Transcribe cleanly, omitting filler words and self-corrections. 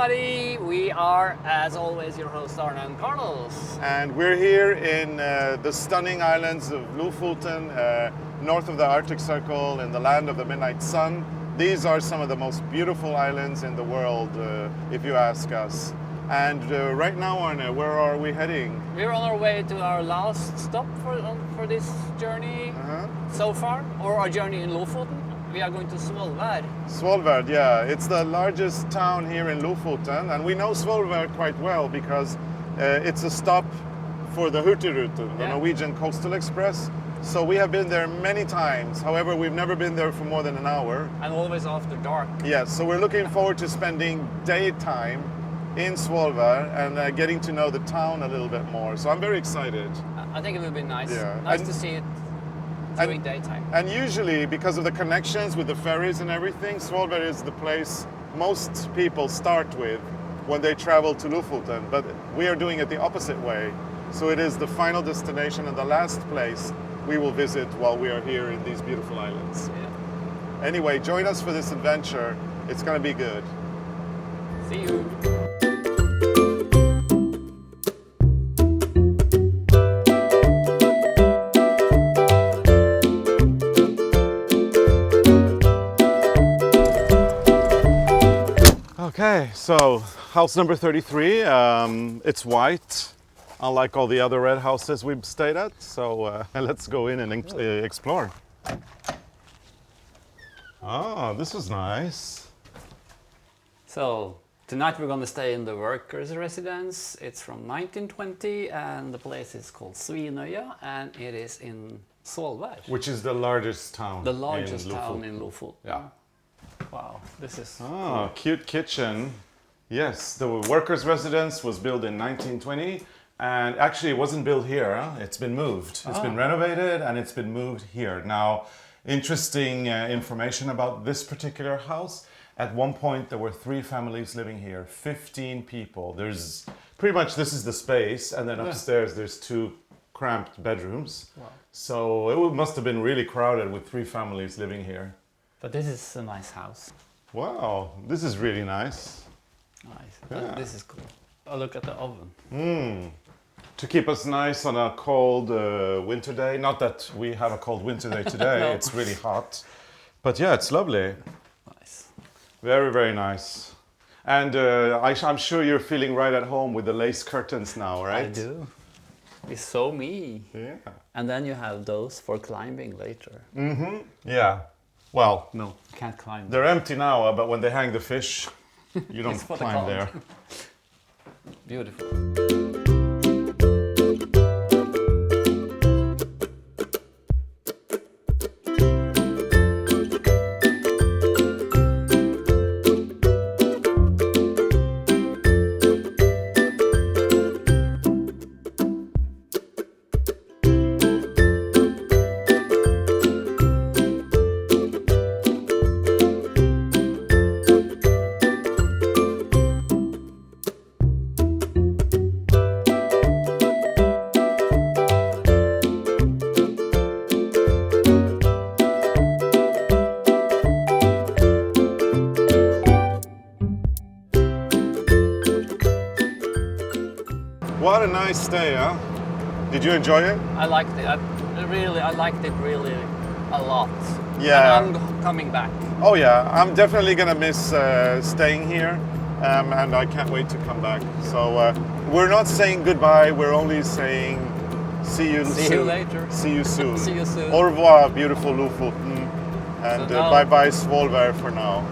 everybody. We are, as always, your hosts Arne and Carlos. And we're here in the stunning islands of Lofoten, north of the Arctic Circle, in the land of the midnight sun. These are some of the most beautiful islands in the world, if you ask us. And right now, Arne, where are we heading? We're on our way to our last stop for this journey so far, or our journey in Lofoten. We are going to Svolvær. Svolvær, yeah. It's the largest town here in Lofoten, and we know Svolvær quite well because it's a stop for the Hurtigruten, the Norwegian Coastal Express. So we have been there many times. However, we've never been there for more than an hour. And always after dark. Yes, so we're looking forward to spending daytime in Svolvær and getting to know the town a little bit more. So I'm very excited. I think it will be nice. Yeah. Nice to see it during daytime. And usually, because of the connections with the ferries and everything, Svolvær is the place most people start with when they travel to Lofoten. But we are doing it the opposite way. So it is the final destination and the last place we will visit while we are here in these beautiful islands. Yeah. Anyway, join us for this adventure. It's going to be good. See you. Okay, so house number 33, it's white, unlike all the other red houses we've stayed at. So let's go in and explore. Oh, this is nice. So tonight we're going to stay in the workers' residence. It's from 1920 and the place is called Svinøya and it is in Svolvær. Which is the largest town. The largest town in Lofoten. Yeah. Wow, this is cool. Cute kitchen. Yes, the workers' residence was built in 1920 and actually it wasn't built here. It's been moved. It's been renovated and it's been moved here. Now, interesting information about this particular house. At one point there were 3 families living here, 15 people. There's pretty much, this is the space, and then upstairs there's 2 cramped bedrooms. Wow. So it must have been really crowded with 3 families living here. But this is a nice house. Wow, this is really nice. Nice. Yeah. This is cool. Oh, look at the oven. To keep us nice on a cold winter day. Not that we have a cold winter day today, No. It's really hot. But yeah, it's lovely. Nice. Very, very nice. And I'm sure you're feeling right at home with the lace curtains now, right? I do. It's so me. Yeah. And then you have those for climbing later. Yeah. Well, No, can't climb. they're empty now, but when they hang the fish, you don't It's for the climb cold. there. Beautiful. What a nice stay, huh? Did you enjoy it? I liked it. I liked it really a lot. Yeah. And I'm coming back. Oh yeah, I'm definitely gonna miss staying here, and I can't wait to come back. So we're not saying goodbye, we're only saying see you soon. See you later. See you soon. See you soon. Au revoir, beautiful Lofoten, and So now- bye-bye Svolvær for now.